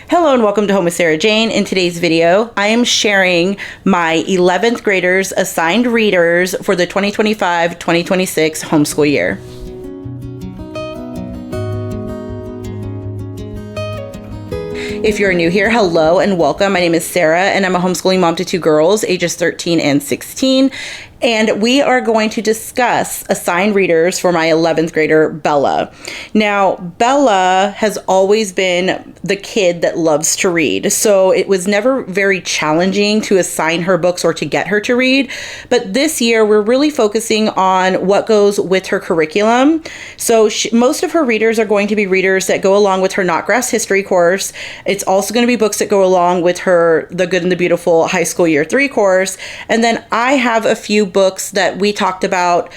Hello and welcome to Home with Sarah Jane. In today's video, I am sharing my 11th graders assigned readers for the 2025-2026 homeschool year. If you're new here, hello and welcome. My name is Sarah and I'm a homeschooling mom to two girls, ages 13 and 16. And we are going to discuss assigned readers for my 11th grader, Bella. Now, Bella has always been the kid that loves to read. So it was never very challenging to assign her books or to get her to read. But this year, we're really focusing on what goes with her curriculum. So most of her readers are going to be readers that go along with her Notgrass history course. It's also going to be books that go along with her The Good and the Beautiful High School Year 3 course. And then I have a few books that we talked about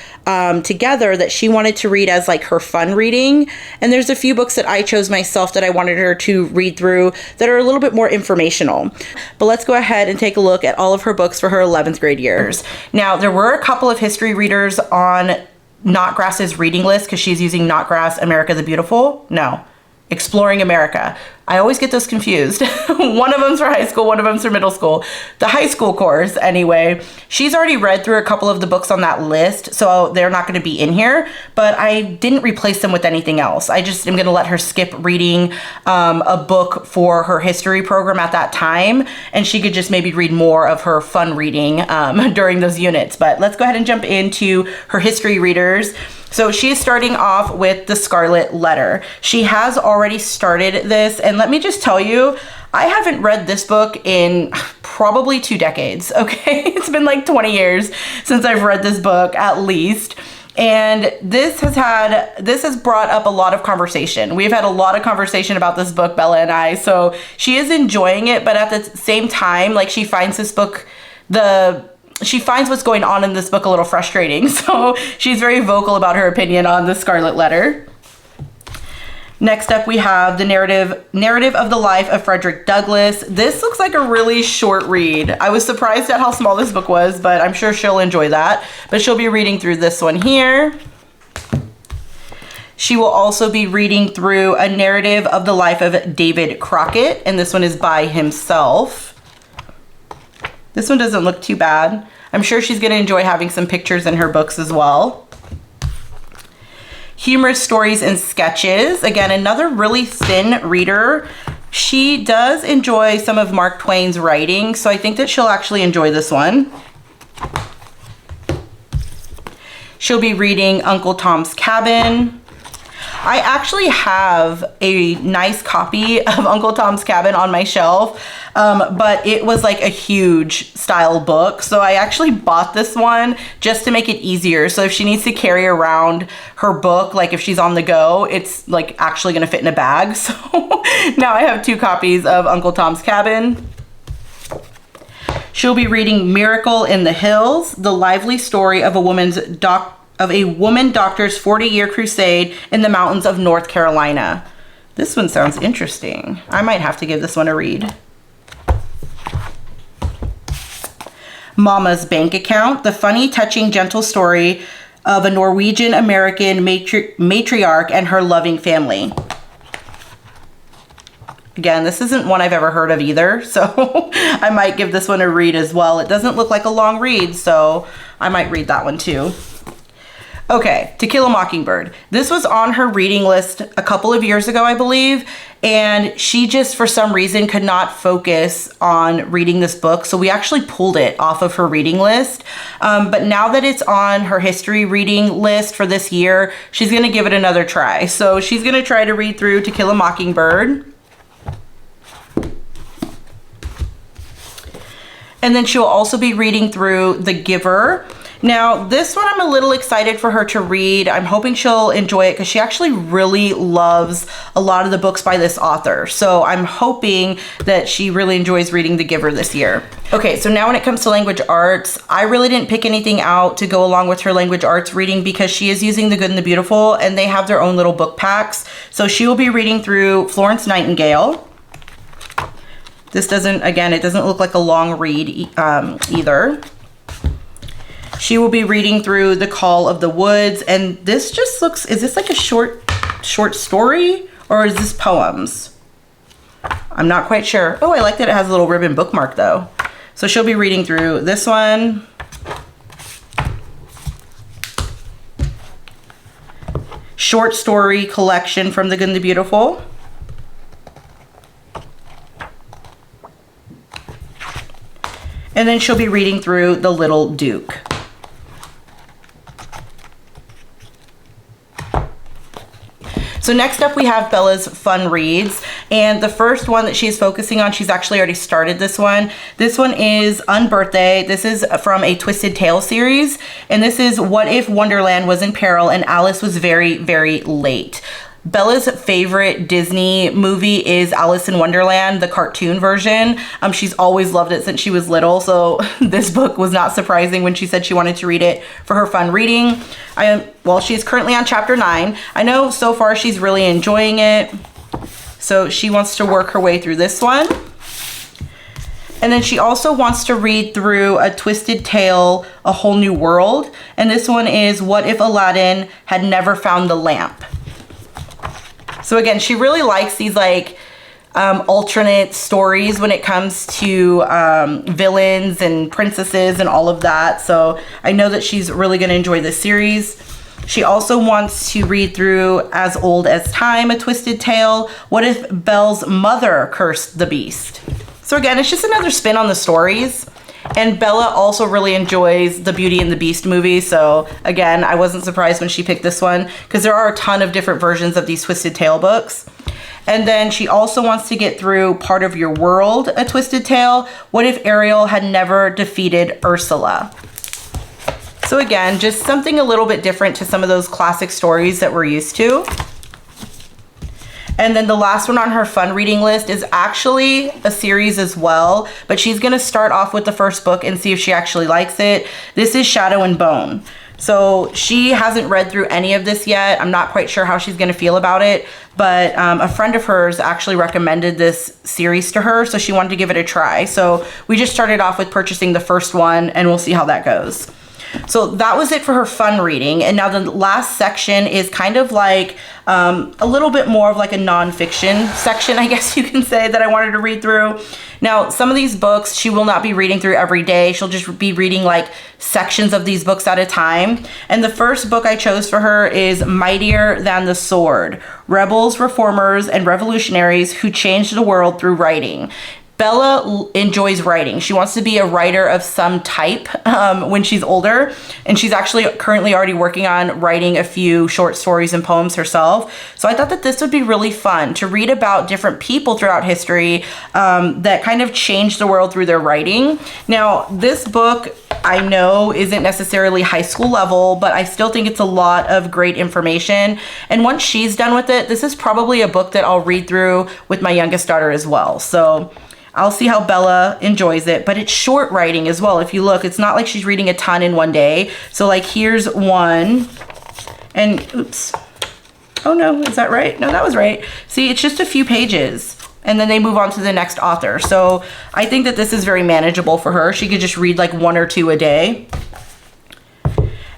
together that she wanted to read as like her fun reading. And there's a few books that I chose myself that I wanted her to read through that are a little bit more informational. But let's go ahead and take a look at all of her books for her 11th grade years. Now, there were a couple of history readers on Notgrass's reading list because she's using Notgrass America the Beautiful. No, Exploring America. I always get those confused. One of them's for high school, one of them's for middle school. The high school course, anyway, she's already read through a couple of the books on that list, so they're not going to be in here, but I didn't replace them with anything else. I just am going to let her skip reading a book for her history program at that time, and she could just maybe read more of her fun reading during those units. But let's go ahead and jump into her history readers. So she's starting off with The Scarlet Letter. She has already started this, and let me just tell you, I haven't read this book in probably 2 decades, okay? It's been like 20 years since I've read this book, at least. And this has brought up a lot of conversation. We've had a lot of conversation about this book, Bella and I, so she is enjoying it, but at the same time, like, she finds this book, she finds what's going on in this book a little frustrating. So she's very vocal about her opinion on The Scarlet Letter. Next up, we have the narrative of the life of Frederick Douglass. This looks like a really short read. I was surprised at how small this book was, but I'm sure she'll enjoy that. But she'll be reading through this one here. She will also be reading through a narrative of the life of David Crockett, and this one is by himself. This one doesn't look too bad. I'm sure she's going to enjoy having some pictures in her books as well. Humorous Stories and Sketches. Again, another really thin reader. She does enjoy some of Mark Twain's writing, so I think that she'll actually enjoy this one. She'll be reading Uncle Tom's Cabin. I actually have a nice copy of Uncle Tom's Cabin on my shelf, but it was like a huge style book. So I actually bought this one just to make it easier. So if she needs to carry around her book, like if she's on the go, it's like actually gonna fit in a bag. So now I have 2 copies of Uncle Tom's Cabin. She'll be reading Miracle in the Hills, the lively story of a woman doctor's 40-year crusade in the mountains of North Carolina. This one sounds interesting. I might have to give this one a read. Mama's Bank Account, the funny, touching, gentle story of a Norwegian-American matriarch and her loving family. Again, this isn't one I've ever heard of either, so I might give this one a read as well. It doesn't look like a long read, so I might read that one too. Okay, To Kill a Mockingbird. This was on her reading list a couple of years ago, I believe, and she just, for some reason, could not focus on reading this book, so we actually pulled it off of her reading list. But now that it's on her history reading list for this year, she's going to give it another try. So she's going to try to read through To Kill a Mockingbird. And then she'll also be reading through The Giver. Now, this one I'm a little excited for her to read. I'm hoping she'll enjoy it because she actually really loves a lot of the books by this author. So I'm hoping that she really enjoys reading The Giver this year. Okay, so now when it comes to language arts, I really didn't pick anything out to go along with her language arts reading because she is using The Good and the Beautiful and they have their own little book packs. So she will be reading through Florence Nightingale. This doesn't, again, it doesn't look like a long read either. She will be reading through The Call of the Woods, and this just looks, is this like a short story or is this poems? I'm not quite sure. Oh, I like that it has a little ribbon bookmark though. So she'll be reading through this one. Short story collection from The Good and the Beautiful. And then she'll be reading through The Little Duke. So next up we have Bella's Fun Reads, and the first one that she's focusing on, she's actually already started this one. This one is Unbirthday. This is from a Twisted Tale series, and this is What If Wonderland Was in Peril and Alice Was Very, Very Late. Bella's favorite Disney movie is Alice in Wonderland, the cartoon version. She's always loved it since she was little, so this book was not surprising when she said she wanted to read it for her fun reading. Well, she's currently on chapter 9. I know so far she's really enjoying it, so she wants to work her way through this one. And then she also wants to read through A Twisted Tale, A Whole New World, and this one is What If Aladdin Had Never Found the Lamp. So again, she really likes these like alternate stories when it comes to villains and princesses and all of that. So I know that she's really going to enjoy this series. She also wants to read through As Old as Time, A Twisted Tale. What If Belle's Mother Cursed the Beast? So again, it's just another spin on the stories. And Bella also really enjoys the Beauty and the Beast movie. So again, I wasn't surprised when she picked this one because there are a ton of different versions of these Twisted Tale books. And then she also wants to get through Part of Your World, A Twisted Tale. What if Ariel had never defeated Ursula? So again, just something a little bit different to some of those classic stories that we're used to. And then the last one on her fun reading list is actually a series as well, but she's gonna start off with the first book and see if she actually likes it. This is Shadow and Bone. So she hasn't read through any of this yet. I'm not quite sure how she's gonna feel about it, but a friend of hers actually recommended this series to her, so she wanted to give it a try. So we just started off with purchasing the first one and we'll see how that goes. So that was it for her fun reading. And now the last section is kind of like a little bit more of like a nonfiction section, I guess you can say, that I wanted to read through. Now, some of these books she will not be reading through every day. She'll just be reading like sections of these books at a time. And the first book I chose for her is Mightier Than the Sword: Rebels, Reformers, and Revolutionaries Who Changed the World Through Writing. Bella enjoys writing. She wants to be a writer of some type when she's older, and she's actually currently already working on writing a few short stories and poems herself. So I thought that this would be really fun to read about different people throughout history that kind of changed the world through their writing. Now, this book I know isn't necessarily high school level, but I still think it's a lot of great information. And once she's done with it, this is probably a book that I'll read through with my youngest daughter as well. So I'll see how Bella enjoys it, but it's short writing as well. If you look, it's not like she's reading a ton in one day. So like here's one, and oops. Oh no, is that right? No, that was right. See, it's just a few pages and then they move on to the next author. So I think that this is very manageable for her. She could just read like 1 or 2 a day.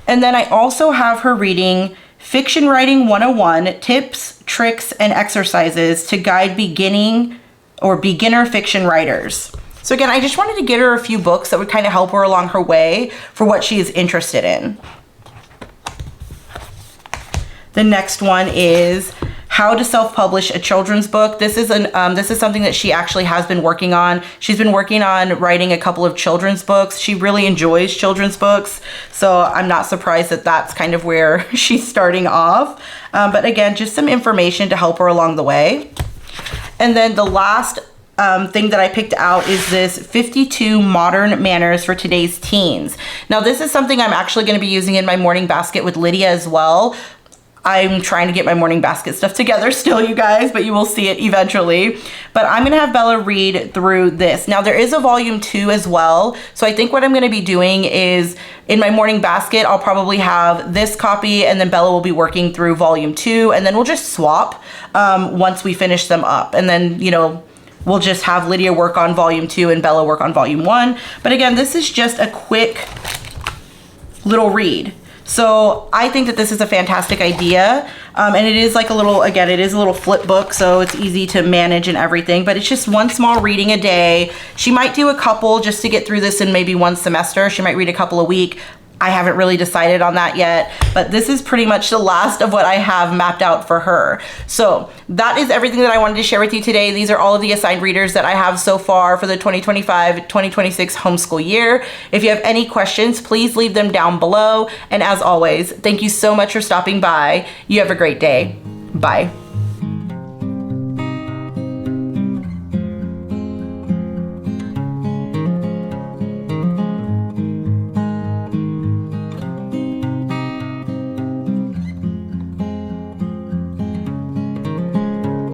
And then I also have her reading Fiction Writing 101, Tips, Tricks, and Exercises to Guide Beginner Fiction Writers. So again, I just wanted to get her a few books that would kind of help her along her way for what she is interested in. The next one is How to Self-Publish a Children's Book. This is something that she actually has been working on. She's been working on writing a couple of children's books. She really enjoys children's books, so I'm not surprised that that's kind of where she's starting off. But again, just some information to help her along the way. And then the last thing that I picked out is this 52 Modern Manners for Today's Teens. Now, this is something I'm actually going to be using in my morning basket with Lydia as well. I'm trying to get my morning basket stuff together still, you guys, but you will see it eventually. But I'm gonna have Bella read through this. Now, there is a volume 2 as well. So I think what I'm gonna be doing is in my morning basket, I'll probably have this copy and then Bella will be working through volume 2, and then we'll just swap once we finish them up. And then, you know, we'll just have Lydia work on volume 2 and Bella work on volume 1. But again, this is just a quick little read. So I think that this is a fantastic idea. And it is like a little, again, it is a little flip book, so it's easy to manage and everything, but it's just one small reading a day. She might do a couple just to get through this in maybe one semester. She might read a couple a week. I haven't really decided on that yet, but this is pretty much the last of what I have mapped out for her. So that is everything that I wanted to share with you today. These are all of the assigned readers that I have so far for the 2025-2026 homeschool year. If you have any questions, please leave them down below. And as always, thank you so much for stopping by. You have a great day. Bye.